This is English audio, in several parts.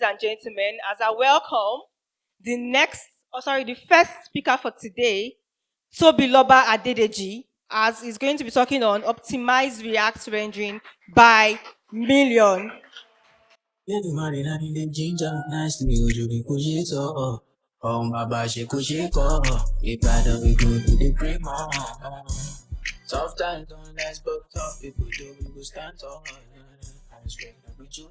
and gentlemen, as I welcome the first speaker for today, Tobiloba Adedeji, as he's going to be talking on optimized React rendering by Million. Everybody not in the ginger, nice to meet you, the Kujito. My bashi Kujiko. If I don't we go to the primo. Tough times don't last, but tough people do, we go stand tall. I'm straight up with you.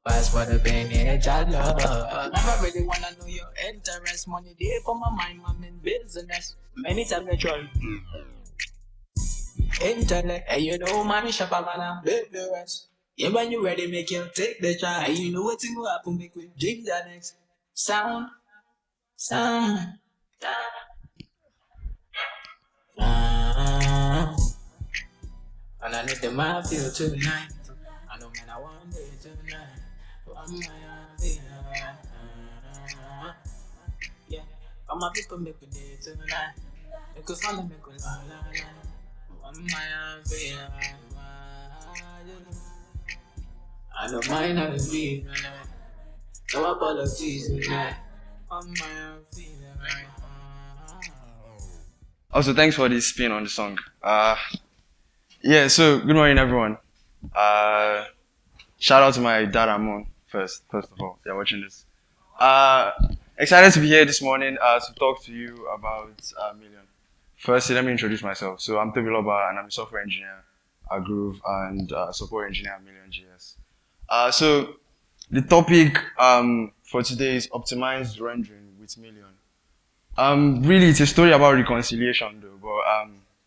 Pass for the pain, yeah, jala. Never really wanna know your interest. Money there for my mind, I'm in business. Many times I try internet, and you know, man, shop a man and baby rest. Yeah, when you ready, make you take the try. And you know what thing will happen, make we drink that next. Sound, sound, sound. And I need the man feel tonight. I know, man, I want it tonight. One man feel yeah, all my people make me do it tonight. Make us follow, make us la la la. One man feel I know mine are be no apologies tonight. On my own feeling right. Also, thanks for this spin on the song. Yeah, so good morning, everyone. Uh, Shout out to my dad and mom first of all. They're watching this. Uh, Excited to be here this morning to talk to you about Million. Firstly, let me introduce myself. So I'm Tobiloba and I'm a software engineer at Groove and support engineer at Million.js. So the topic for today is optimized rendering with Million. Really, it's a story about reconciliation, though. But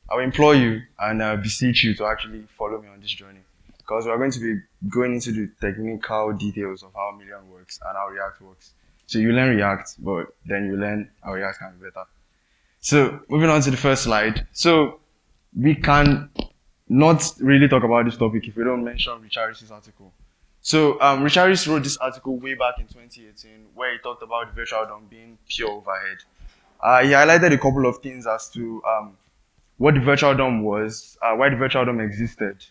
I will implore you and beseech you to actually follow me on this journey, because we're going to be going into the technical details of how Million works and how React works. So you learn React, but then you learn how React can be better. So moving on to the first slide. So we can not really talk about this topic if we don't mention Richard's article. So Richardis wrote this article way back in 2018 where he talked about the virtual DOM being pure overhead. He highlighted a couple of things as to what the virtual DOM was, why the virtual DOM existed,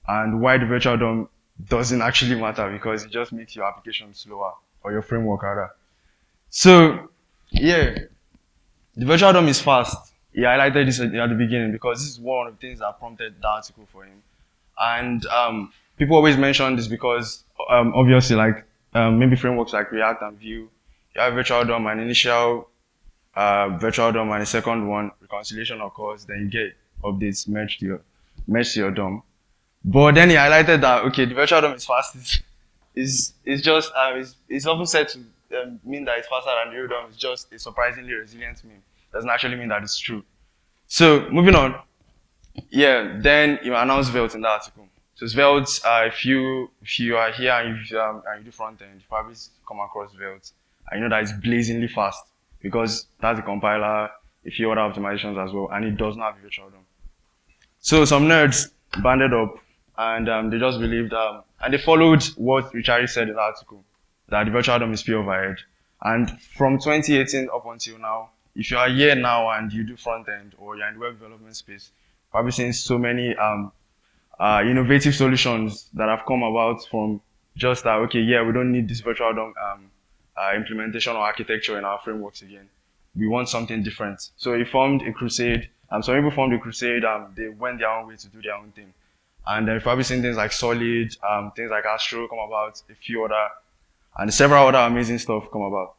and why the virtual DOM doesn't actually matter because it just makes your application slower, or your framework rather. So, yeah, the virtual DOM is fast. He highlighted this at the beginning because this is one of the things that prompted the article for him. And people always mention this because obviously, like maybe frameworks like React and Vue, you have virtual DOM, an initial virtual DOM, and a second one, reconciliation occurs, then you get updates merged to your DOM. But then he highlighted that okay, the virtual DOM is fast. Is just it's often said to mean that it's faster than the real DOM. It's just a surprisingly resilient meme. Doesn't actually mean that it's true. So moving on, yeah. Then you announced Svelte in the article. So Svelte, if you are here and you do front end, you probably come across Svelte, and you know that it's blazingly fast because that's the compiler, a few other optimizations as well, and it does not have a virtual DOM. So some nerds banded up and they just believed, and they followed what Richard said in the article, that the virtual DOM is pure overhead. And from 2018 up until now, if you are here now and you do front end or you're in the web development space, probably seen so many innovative solutions that have come about from just that, okay, yeah, we don't need this virtual DOM implementation or architecture in our frameworks again. We want something different. So he formed a crusade. Some people formed a crusade. They went their own way to do their own thing. And then probably seen things like Solid, things like Astro come about, a few other, and several other amazing stuff come about.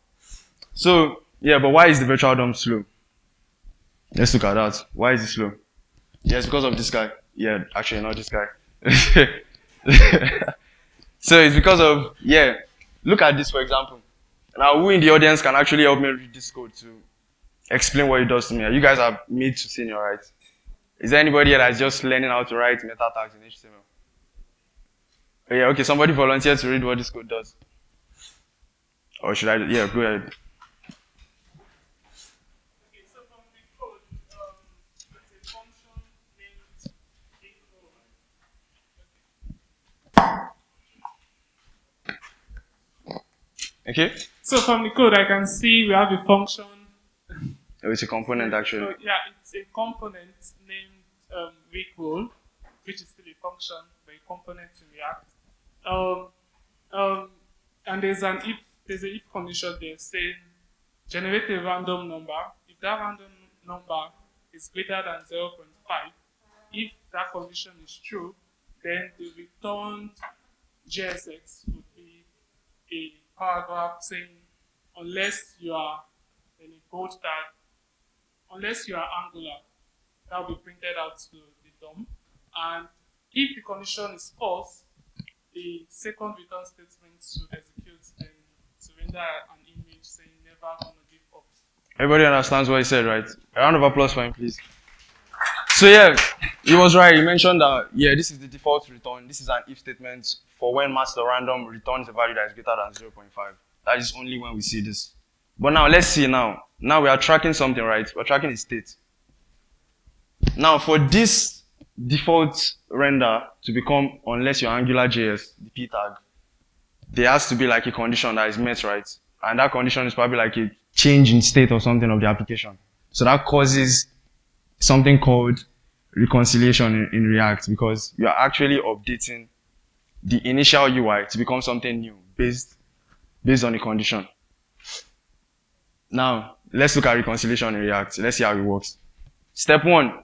So, yeah, but why is the virtual DOM slow? Let's look at that. Why is it slow? Yeah, it's because of this guy. Yeah, actually, not this guy. So it's because of, yeah, look at this, for example. Now, who in the audience can actually help me read this code to explain what it does to me? You guys are mid to senior, right? Is there anybody here that's just learning how to write meta tags in HTML? Oh, yeah, okay, somebody volunteer to read what this code does. Or should I? Yeah, go ahead. Okay, so from the code, it's a function named info. Okay? So from the code, I can see we have a function. Oh, it's a component actually. So yeah, it's a component named role, which is still a function, but a component in React. Um, um, And there's a if condition there saying generate a random number. If that random number is greater than 0.5, if that condition is true, then the returned JSX would be a paragraph saying unless you are in a bold tag, unless you are Angular, that will be printed out to the DOM. And if the condition is false, the second return statement should execute and surrender an image saying never gonna give up. Everybody understands what he said, right? A round of applause for him, please. So yeah, he was right. He mentioned that, yeah, this is the default return. This is an if statement for when master random returns a value that is greater than 0.5. That is only when we see this. But now, let's see now. Now we are tracking something, right? We're tracking the state. Now, for this default render to become, unless your AngularJS, the p tag, there has to be like a condition that is met, right? And that condition is probably like a change in state or something of the application. So that causes something called reconciliation in React, because you are actually updating the initial UI to become something new based on a condition. Now, let's look at reconciliation in React. Let's see how it works. Step 1,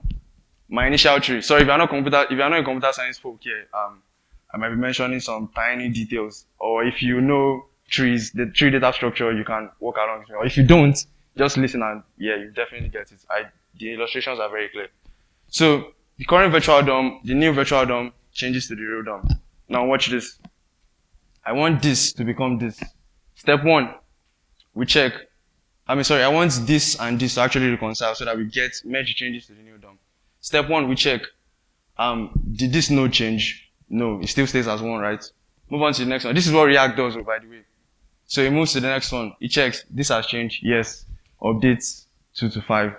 my initial tree. Sorry, if you're not a computer science folk here, I might be mentioning some tiny details. Or if you know trees, the tree data structure, you can walk along with me. Or if you don't, just listen and yeah, you definitely get it. The illustrations are very clear. So the current virtual DOM, the new virtual DOM changes to the real DOM. Now watch this. I want this to become this. Step 1, we check. I want this and this to actually reconcile so that we get merge changes to the new DOM. Step 1, we check. Did this node change? No, it still stays as 1, right? Move on to the next one. This is what React does, by the way. So it moves to the next one. It checks. This has changed. Yes. Updates 2 to 5.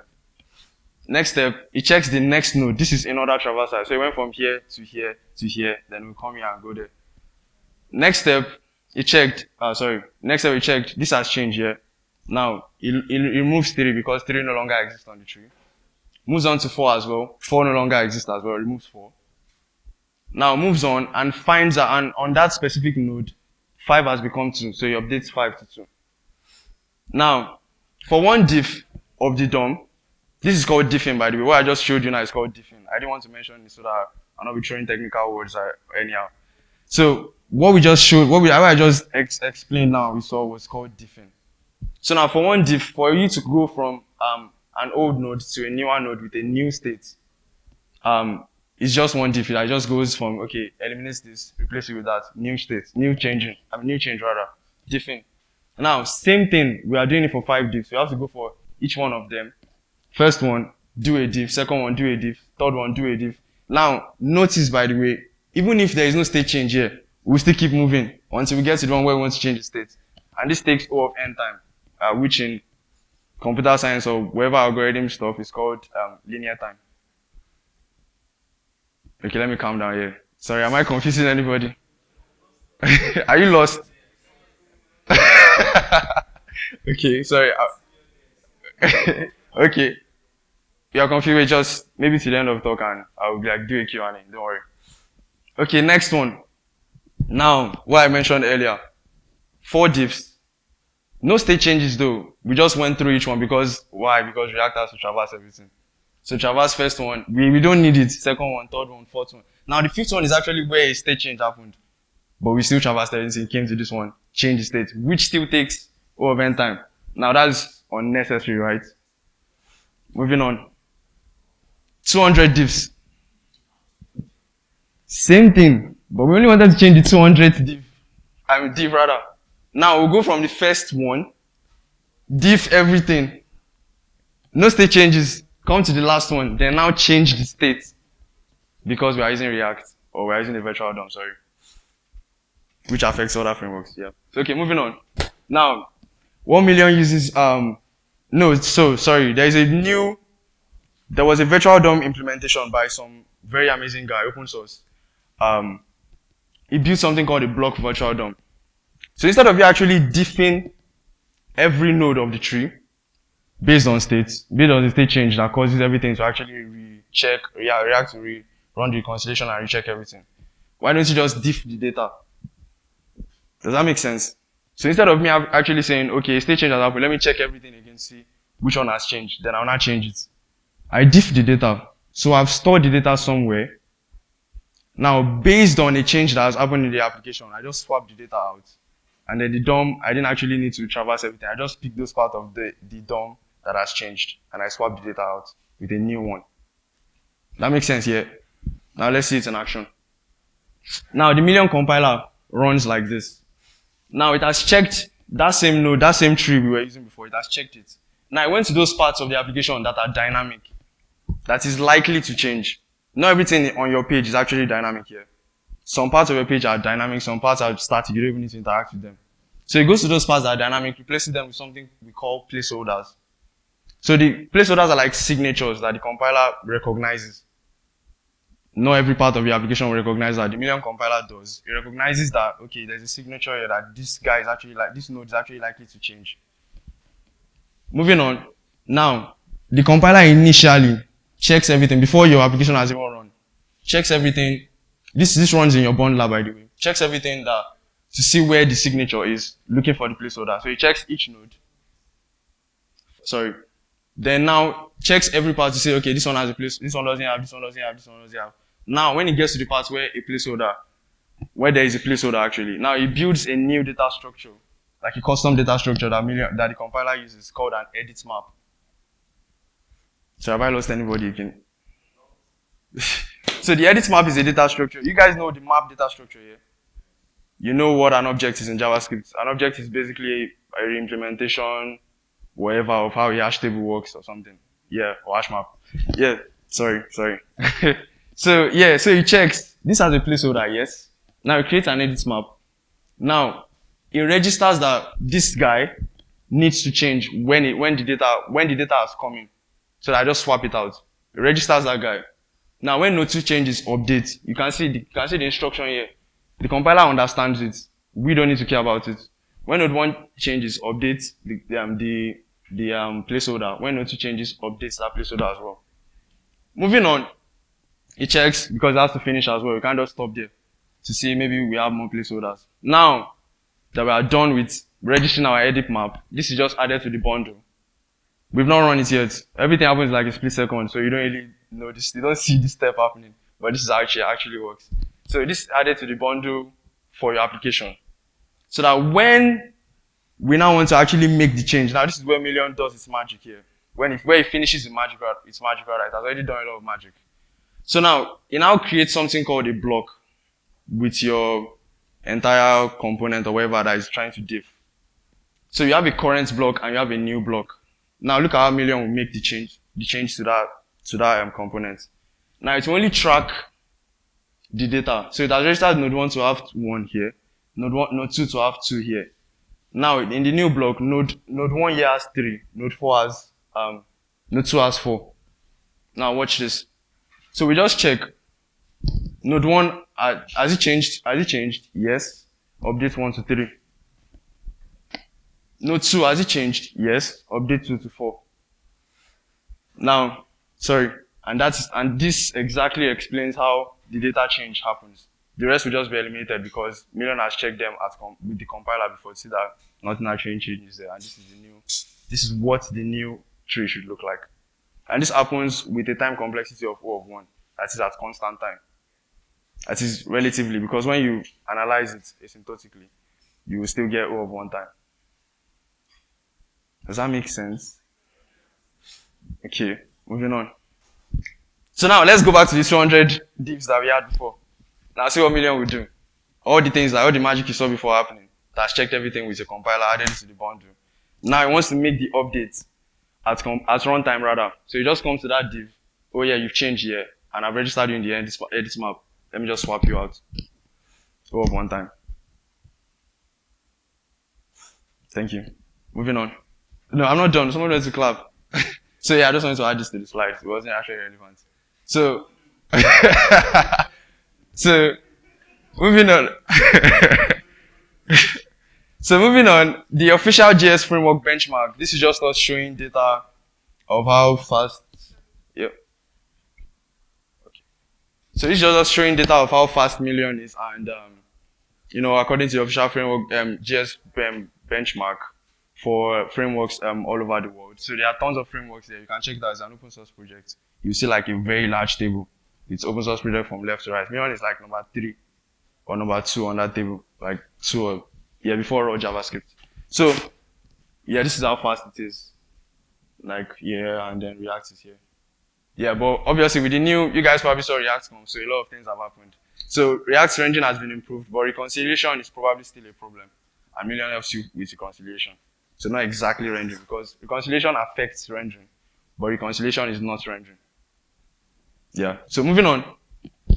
Next step, it checks the next node. This is another traversal. So it went from here to here to here. Then we come here and go there. Next step, it checked. Next step, it checked. This has changed here. Now, it removes 3 because 3 no longer exists on the tree. Moves on to 4 as well. 4 no longer exists as well. Removes 4. Now, moves on and finds that on that specific node, 5 has become 2. So he updates 5 to 2. Now, for one diff of the DOM, this is called diffing, by the way. What I just showed you now is called diffing. I didn't want to mention it so that I'll not be throwing technical words anyhow. So, what we just showed, what I just explained now, we saw was called diffing. So now for one diff, for you to go from an old node to a newer node with a new state, it's just one diff. It just goes from, okay, eliminates this, replace it with that, new state, new change rather, diffing. Now, same thing, we are doing it for 5 diffs. We have to go for each one of them. First one, do a diff. Second one, do a diff. Third one, do a diff. Now, notice, by the way, even if there is no state change here, we'll still keep moving until we get to the one where we want to change the state. And this takes O of n time. Which in computer science or whatever algorithm stuff is called linear time. Okay, let me calm down here. Sorry, am I confusing anybody? Are you lost? Okay, sorry. Okay. You're confused, just maybe till the end of the talk and I'll like do a Q&A, don't worry. Okay, next one. Now, what I mentioned earlier. 4 diffs. No state changes though. We just went through each one because, why? Because React has to traverse everything. So traverse first one, we don't need it. Second one, third one, fourth one. Now the 5th one is actually where a state change happened. But we still traversed everything, came to this one, change the state, which still takes O of n time. Now that's unnecessary, right? Moving on. 200 diffs. Same thing, but we only wanted to change the 200th diff rather. Now we'll go from the first one, diff everything, no state changes, come to the last one, then now change the state because we are using React or we are using the virtual DOM, sorry, which affects other frameworks. Yeah. So okay, moving on. Now, 1 million uses there was a virtual DOM implementation by some very amazing guy, open source. He built something called a block virtual DOM. So instead of you actually diffing every node of the tree based on states, based on the state change that causes everything to actually recheck, React to run the reconciliation and recheck everything, why don't you just diff the data? Does that make sense? So instead of me actually saying, okay, state change has happened, let me check everything again, see which one has changed, then I'll not change it. I diff the data. So I've stored the data somewhere. Now, based on a change that has happened in the application, I just swap the data out. And then the DOM, I didn't actually need to traverse everything. I just picked those parts of the DOM that has changed, and I swap the data out with a new one. That makes sense, yeah? Now let's see it in action. Now the Million compiler runs like this. Now it has checked that same node, that same tree we were using before, it has checked it. Now it went to those parts of the application that are dynamic, that is likely to change. Not everything on your page is actually dynamic here. Some parts of your page are dynamic, some parts are static, you don't even need to interact with them. So it goes to those parts that are dynamic, replacing them with something we call placeholders. So the placeholders are like signatures that the compiler recognizes. Not every part of your application will recognize that. The Million compiler does. It recognizes that, okay, there's a signature here that this guy is actually like, this node is actually likely to change. Moving on. Now, the compiler initially checks everything before your application has even run. Checks everything. This runs in your bundler, by the way. Checks everything that to see where the signature is, looking for the placeholder. So it checks each node. Sorry. Then now checks every part to say, okay, this one has a place, this one doesn't have, this one doesn't have, this one doesn't have. Now, when it gets to the part where where there is a placeholder actually, now it builds a new data structure, like a custom data structure that the compiler uses called an edit map. So have I lost anybody again? So the edit map is a data structure. You guys know the map data structure here. You know what an object is in JavaScript. An object is basically a re-implementation, whatever, of how a hash table works or something. Yeah, or hash map. Yeah, sorry. So it checks. This has a placeholder, yes. Now it creates an edit map. Now, it registers that this guy needs to change when the data has come in. So I just swap it out. It registers that guy. Now when node 2 changes, update. You can see the instruction here. The compiler understands it. We don't need to care about it. When node 1 changes, update the placeholder. When node 2 changes, updates that placeholder as well. Moving on, it checks because it has to finish as well. You can't just stop there to see maybe we have more placeholders. Now that we are done with registering our edit map, this is just added to the bundle. We've not run it yet. Everything happens like a split second, so you don't really notice. You don't see this step happening, but this is how it actually works. So this is added to the bundle for your application, so that when we now want to actually make the change, now this is where Million does its magic here. Where it finishes its magic, right? It has already done a lot of magic. So now it now creates something called a block with your entire component or whatever that is trying to diff. So you have a current block and you have a new block. Now look at how Million will make the change to that component. Now it will only track the data. So it has registered node 1 to have 1 here, node 2 to have 2 here. Now in the new block, node 1 here has 3, node 2 has 4. Now watch this. So we just check. Node 1, has it changed? Yes. Update 1 to 3. Node 2, has it changed? Yes. Update 2 to 4. Now, sorry. And this exactly explains how the data change happens. The rest will just be eliminated because Million has checked them with the compiler before to see that nothing actually changes there. And this is what the new tree should look like. And this happens with a time complexity of O of 1. That is at constant time. That is relatively, because when you analyze it asymptotically, you will still get O of 1 time. Does that make sense? Okay, moving on. So now let's go back to the 200 divs that we had before. Now see what Million will do. All the things, like all the magic you saw before happening, that's checked everything with a compiler, added it to the bundle. Now it wants to make the updates at runtime rather. So you just come to that div. Oh yeah, you've changed here, and I've registered you in the edit map. Let me just swap you out. O of 1 time. Thank you. Moving on. No, I'm not done. Someone wants to clap. So yeah, I just wanted to add this to the slides. It wasn't actually relevant. So, moving on. So moving on, the official JS framework benchmark. This is just us showing data of how fast. Yep. Okay. So this is just us showing data of how fast Million is, and according to the official framework, JS benchmark for frameworks all over the world. So there are tons of frameworks there. You can check that as an open source project. You see like a very large table. It's open source project from left to right. Million is like number 3 or number 2 on that table, like 2 or before raw JavaScript. So this is how fast it is. Like and then React is here. Yeah, but obviously with the new, you guys probably saw React come, so a lot of things have happened. So React's rendering has been improved, but reconciliation is probably still a problem. And Million helps you with reconciliation. So not exactly rendering, because reconciliation affects rendering, but reconciliation is not rendering. Yeah, so moving on.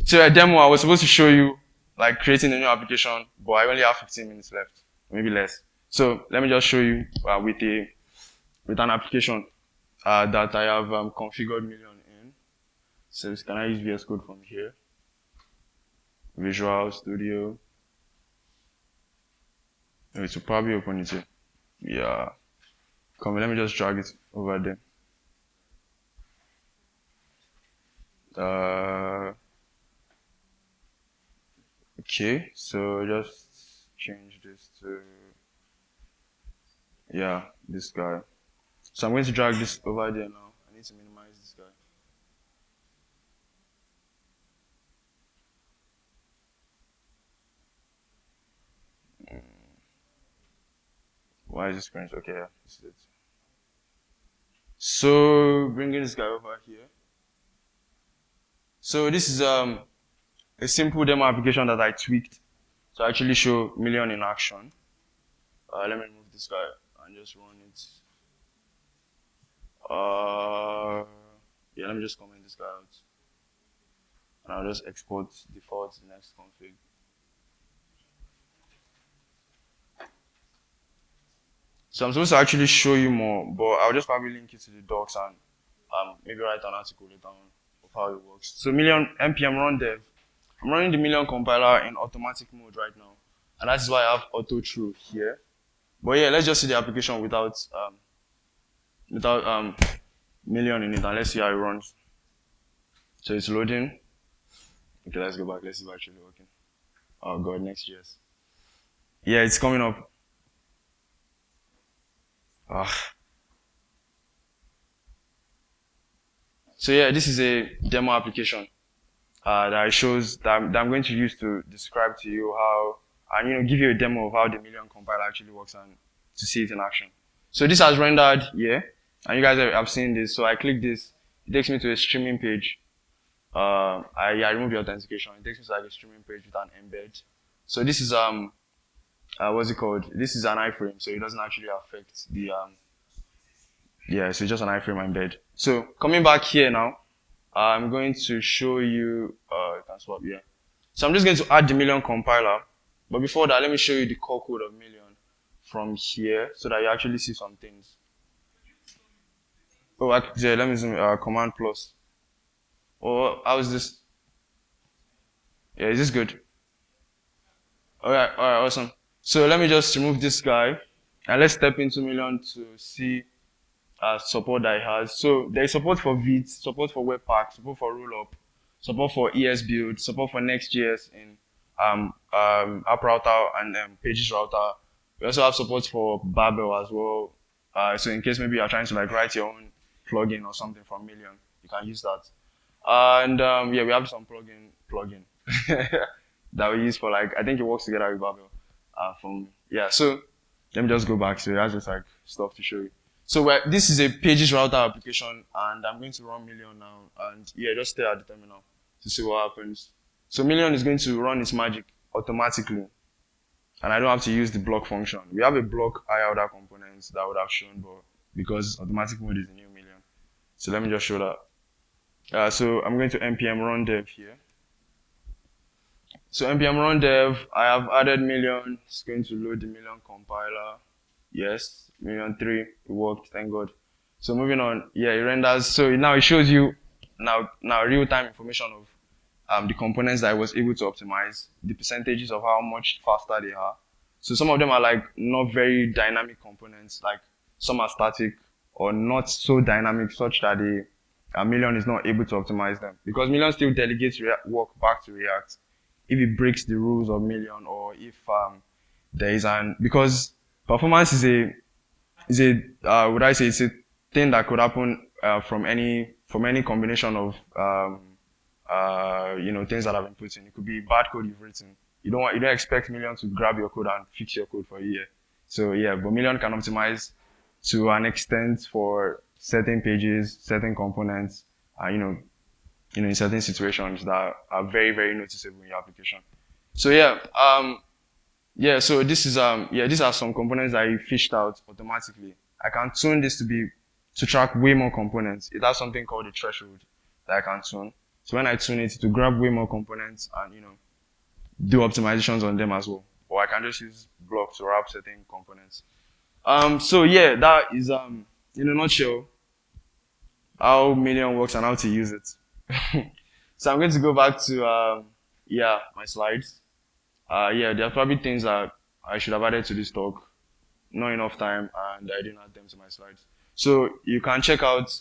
So a demo, I was supposed to show you like creating a new application, but I only have 15 minutes left, maybe less. So let me just show you with an application that I have configured Million in. So can I use VS Code from here? Visual Studio. It will probably open it here. Yeah. Come on, let me just drag it over there. Okay, so just change this to this guy. So I'm going to drag this over there now. I need to minimize this guy. Why is this screen? Okay, yeah, this is it. So bringing this guy over here. So this is a simple demo application that I tweaked to actually show Million in action. Let me remove this guy and just run it. Let me just comment this guy out. And I'll just export default next config. So I'm supposed to actually show you more, but I'll just probably link it to the docs and maybe write an article later on of how it works. So Million npm run dev. I'm running the Million compiler in automatic mode right now, and that's why I have auto through here. But yeah, let's just see the application without Million in it, and let's see how it runs. So it's loading. Okay, let's go back. Let's see if it's actually working. Oh god, Next.js. Yeah, it's coming up. So yeah, this is a demo application that shows that I'm going to use to describe to you how, and give you a demo of how the Million compiler actually works and to see it in action. So this has rendered here, and you guys have seen this. So I click this, it takes me to a streaming page. I remove the authentication. It takes me to like a streaming page with an embed. So this is what's it called? This is an iframe, so it doesn't actually affect the so it's just an iframe embed. So coming back here now, I'm going to show you you can swap here. So I'm just going to add the Million compiler, but before that, let me show you the core code of Million from here so that you actually see some things. Oh, let me zoom command plus. Oh, how is this? Yeah, is this good? Alright, awesome. So let me just remove this guy and let's step into Million to see support that it has. So there is support for Vite, support for Webpack, support for Rollup, support for ES Build, support for Next.js in App Router and Pages Router. We also have support for Babel as well. So in case maybe you're trying to like write your own plugin or something from Million, you can use that. And we have some plugin that we use for like, I think it works together with Babel. So let me just go back. So that's just like stuff to show you. So this is a Pages Router application, and I'm going to run Million now. And just stay at the terminal to see what happens. So Million is going to run its magic automatically, and I don't have to use the block function. We have a block IORDER component that would have shown, but because automatic mode is the new Million. So let me just show that. So I'm going to npm run dev here. So npm run dev, I have added Million. It's going to load the Million compiler. Yes, Million 3, it worked, thank God. So moving on, it renders. So now it shows you now real-time information of the components that I was able to optimize, the percentages of how much faster they are. So some of them are like not very dynamic components, like some are static or not so dynamic such that Million is not able to optimize them, because Million still delegates work back to React if it breaks the rules of Million, or if there is because performance is a would I say it's a thing that could happen from any combination of things that have been put in. It could be bad code you've written. You don't expect Million to grab your code and fix your code for a year. So yeah, but Million can optimize to an extent for certain pages, certain components, in certain situations that are very, very noticeable in your application. So so these are some components that I fished out automatically. I can tune this to track way more components. It has something called a threshold that I can tune. So when I tune it to grab way more components and do optimizations on them as well. Or I can just use blocks to wrap certain components. So yeah, that is in a nutshell how Million works and how to use it. So I'm going to go back to my slides. There are probably things that I should have added to this talk. Not enough time, and I didn't add them to my slides. So you can check out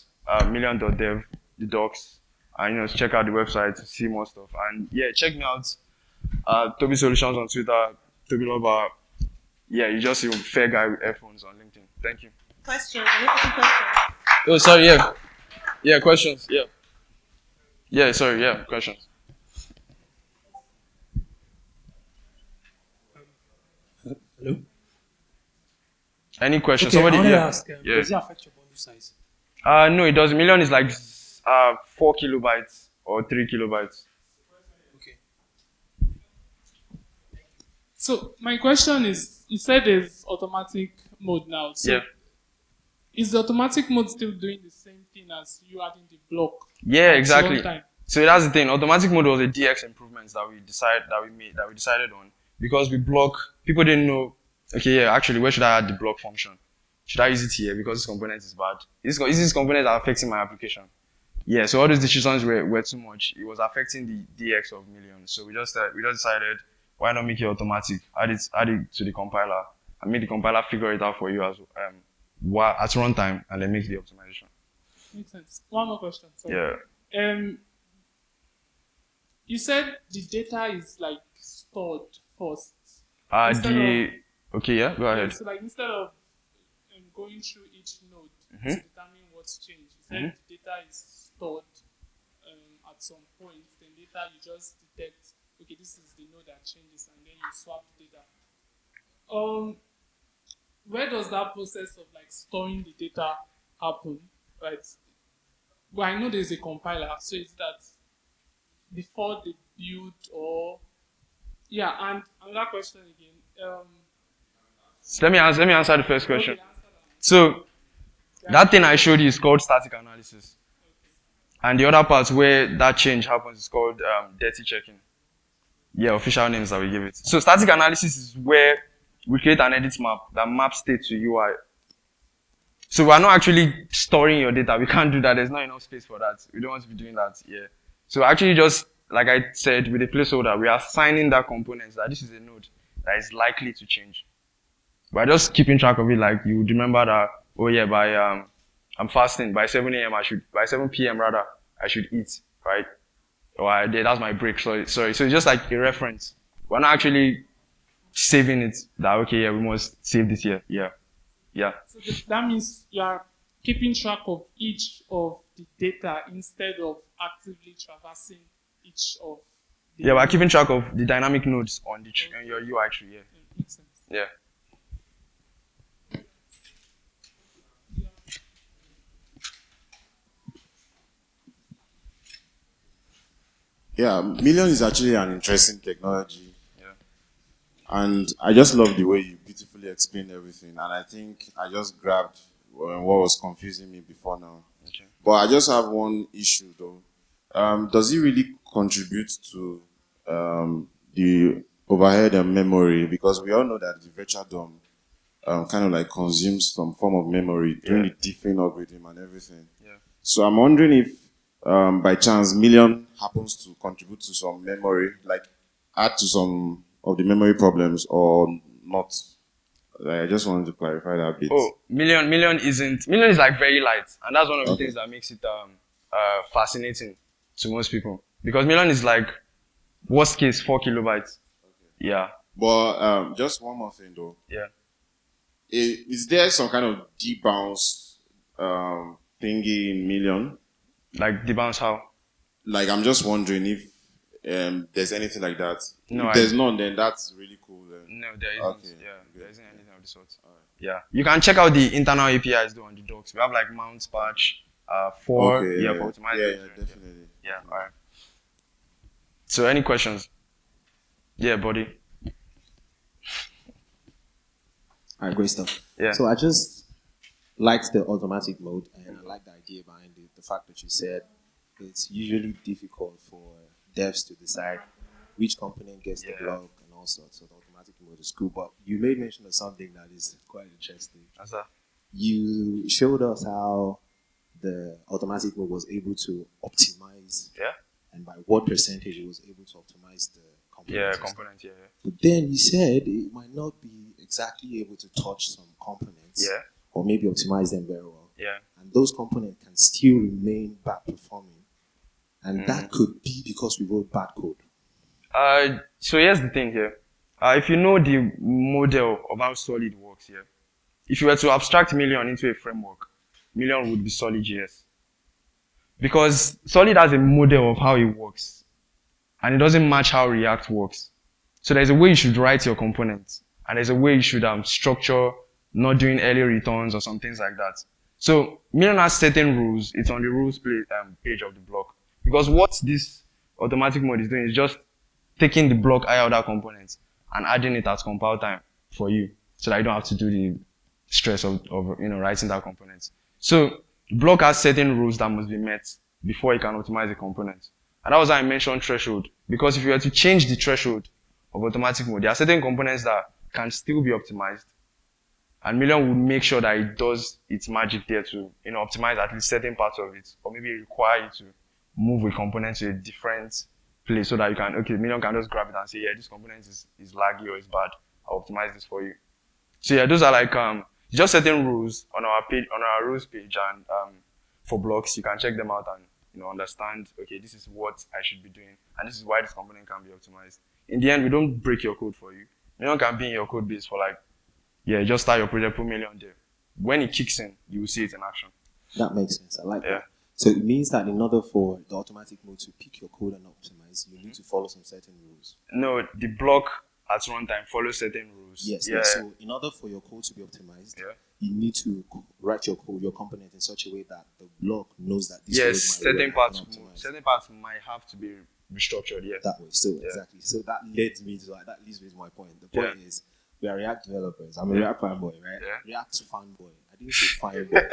Million.dev, the docs, and check out the website to see more stuff. And yeah, check me out. Toby Solutions on Twitter, Tobiloba. Yeah, you just see fair guy with earphones on LinkedIn. Thank you. Questions? Any questions? Oh, sorry. Yeah, questions. Yeah, sorry. Yeah, questions. Hello? Any questions? Okay, Somebody? I want to Yeah. ask, Yeah. does it affect your bundle size? No, it doesn't. Million is like 4 kilobytes or 3 kilobytes. Okay. So my question is, you said there's automatic mode now. So Yeah. is the automatic mode still doing the same thing as you adding the block? Yeah, at exactly. runtime? So that's the thing. Automatic mode was a DX improvements that we decided on because we block. People didn't know. Okay, yeah. Actually, where should I add the block function? Should I use it here because this component is bad? Is this component affecting my application? Yeah. So all those decisions were too much. It was affecting the DX of Million. So we just decided why not make it automatic? Add it to the compiler and make the compiler figure it out for you as at runtime, and then make the optimization. Makes sense. One more question. Sorry. Yeah. You said the data is like stored first. Okay, yeah, go ahead. So like instead of going through each node to determine what's changed, you said the data is stored at some point. Then later you just detect, okay, this is the node that changes, and then you swap the data. Where does that process of like storing the data happen? Right. Well, I know there's a compiler, so is that before the build or and another question again. So let me answer the first question. Okay, answer that. So that thing I showed you is called static analysis, and the other part where that change happens is called dirty checking. Yeah, official names that we give it. So static analysis is where we create an edit map that maps state to UI. So we're not actually storing your data. We can't do that. There's not enough space for that. We don't want to be doing that. Yeah. So actually just, like I said, with a placeholder, we are assigning that component that this is a node that is likely to change. We're just keeping track of it, like you would remember that, oh yeah, by I'm fasting, by 7 a.m. by 7 p.m. rather, I should eat, right? Or that's my break, sorry. So it's just like a reference. We're not actually saving it that, okay, yeah, we must save this here. Yeah. So that means you are keeping track of each of the data instead of actively traversing each of the Yeah, we're keeping track of the dynamic nodes on your UI tree, yeah. Makes sense. Yeah. Yeah, Million is actually an interesting technology. Yeah. And I just love the way you beautifully explained everything. And I think I just grabbed what was confusing me before now. Okay. But I just have one issue though. Does it really contribute to the overhead and memory? Because we all know that the virtual DOM kind of like consumes some form of memory during the different algorithm and everything. Yeah. So I'm wondering if by chance Million happens to contribute to some memory, like add to some of the memory problems or not. I just wanted to clarify that bit. Oh, Million is like very light, and that's one of the things that makes it fascinating to most people. Because Million is like Worst case, 4 kilobytes. Yeah. But just one more thing though. Yeah. Is there some kind of debounce thingy in Million? Like debounce how? Like I'm just wondering if there's anything like that. No, if there's none, then that's really cool. Then. No, there isn't. Okay, Yeah, good. there isn't anything of the sort. Yeah. You can check out the internal APIs though on the docs. We have like mount patch for Okay, for optimized. yeah, definitely. Yeah. All right. So any questions? Yeah, buddy. All right, great stuff. Yeah. So I just liked the automatic mode, and I like the idea behind it. The fact that you said it's usually difficult for devs to decide which component gets the block and all sorts. So the automatic mode is cool. But you made mention of something that is quite interesting. What's that? You showed us how the automatic mode was able to optimize, and by what percentage it was able to optimize the components. Components. Yeah. But then you said it might not be exactly able to touch some components, or maybe optimize them very well. Yeah. And those components can still remain bad performing, and that could be because we wrote bad code. So here's the thing here. If you know the model of how Solid works here, if you were to abstract Million into a framework, Million would be Solid.js. Because Solid has a model of how it works, and it doesn't match how React works. So there's a way you should write your components, and there's a way you should structure not doing early returns or some things like that. So Million has certain rules. It's on the rules page of the block. Because what this automatic mode is doing is just taking the block IORDER components and adding it at compile time for you, so that you don't have to do the stress of writing that component. So block has certain rules that must be met before you can optimize the component. And that was how I mentioned threshold. Because if you were to change the threshold of automatic mode, there are certain components that can still be optimized. And Million would make sure that it does its magic there to optimize at least certain parts of it. Or maybe require you to move a component to a different place so that you can, Million can just grab it and say, yeah, this component is laggy or is bad. I'll optimize this for you. So yeah, those are like just certain rules on our page, on our rules page, and for blocks, you can check them out and understand. Okay, this is what I should be doing, and this is why this component can be optimized. In the end, we don't break your code for you. Million can be in your code base for just start your project, put Million there. When it kicks in, you will see it in action. That makes sense. I like that. So it means that in order for the automatic mode to pick your code and optimize, you need to follow some certain rules. No, the block at runtime follows certain rules. Yes. So in order for your code to be optimized, you need to write your code, your component in such a way that the block knows that this certain parts might have to be restructured. Yes. That way. So exactly. So that leads me to my point. The point is, we are React developers. I'm a React fanboy, right? Yeah. React fanboy. I didn't say fanboy.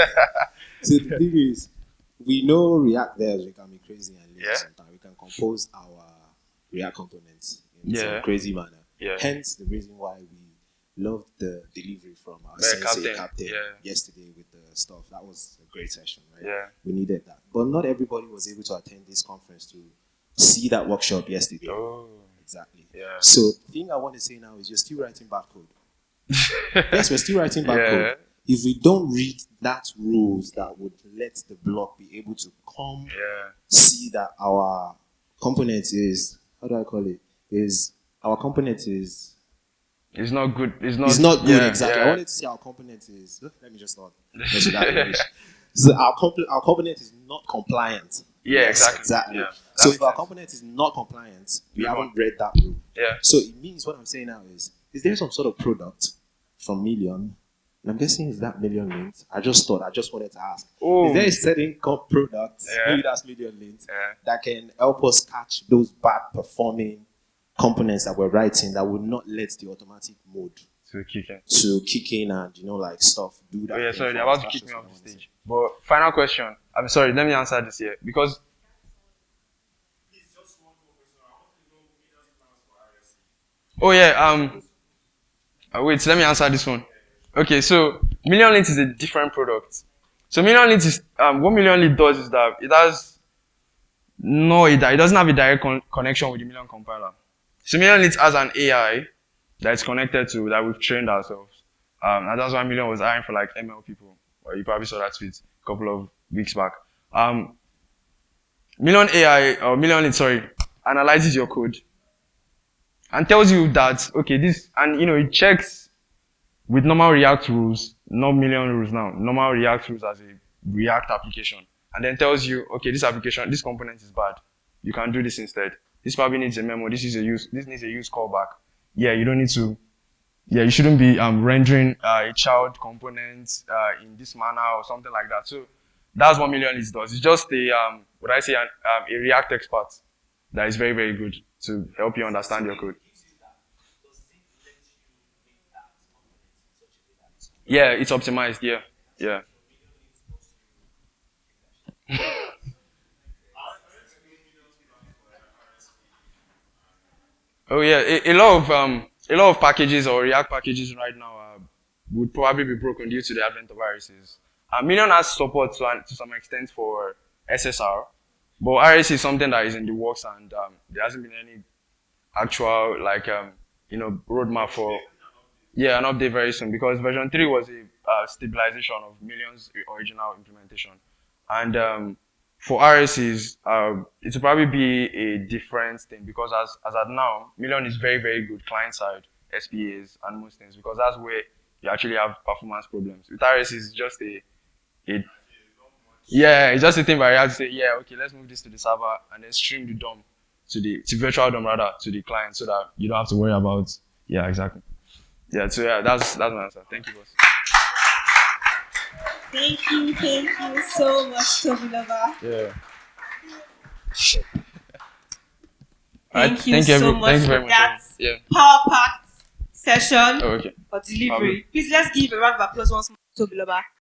So the thing is, we know React devs, we can be crazy and lazy sometimes. We can compose our React components in some crazy manner. Yeah. Hence the reason why we loved the delivery from our sensei captain yesterday with the stuff. That was a great session, right? Yeah. We needed that. But not everybody was able to attend this conference to see that workshop yesterday. Oh. Exactly. Yeah. So the thing I want to say now is you're still writing bad code. Yes, we're still writing bad code. If we don't read that rules that would let the block be able to come see that our component is, how do I call it? Our component is... It's not good. It's not good, exactly. I wanted to say our component is... Let me just not mess with that English. So our component is not compliant. Yeah, exactly. Yeah, so if our component is not compliant, we haven't read that rule. Yeah. So it means what I'm saying now is there some sort of product from Million? And I'm guessing is that Million linked? I just wanted to ask. Oh. Is there a certain product, maybe that's Million linked, that can help us catch those bad performing components that we're writing that would not let the automatic mode to kick in and stuff do that? Oh yeah, sorry, they're about to kick me off the stage. But final question. I'm sorry, let me answer this here because. Oh yeah. Wait. Let me answer this one. Okay, so Million Lint is a different product. So Million Lint is what Million Lint does is that it doesn't have a direct connection with the Million compiler. So Million Lint has an AI that's connected to that we've trained ourselves. And that's why Million was hiring for ML people. Well, you probably saw that tweet a couple of weeks back. Million AI or Million Lint, analyzes your code and tells you that, okay, this, and it checks with normal React rules, not Million rules now, normal React rules as a React application, and then tells you, okay, this application, this component is bad. You can do this instead. This probably needs a memo. This needs a use callback. Yeah, you don't need to. Yeah, you shouldn't be rendering a child component in this manner or something like that. So that's what Million does. It's just a React expert that is very, very good to help you understand your code. Yeah, it's optimized. Yeah, yeah. Oh yeah, a lot of packages or React packages right now would probably be broken due to the advent of RSs. Million has support to some extent for SSR, but RS is something that is in the works, and there hasn't been any actual roadmap for an update very soon, because version 3 was a stabilization of Million's original implementation, and for RSs, it will probably be a different thing, because as at now, Million is very, very good client side SPAs and most things, because that's where you actually have performance problems. With RSs, it's just a it's just a thing where you have to say, yeah, okay, let's move this to the server and then stream the DOM to virtual DOM rather to the client, so that you don't have to worry about. Yeah, exactly. Yeah, so yeah, that's my answer. Thank you, boss. Thank you so much, Tobiloba. Yeah. Thank you so much for that power-packed session Oh, okay. or delivery. Please let's give a round of applause once more to Tobiloba.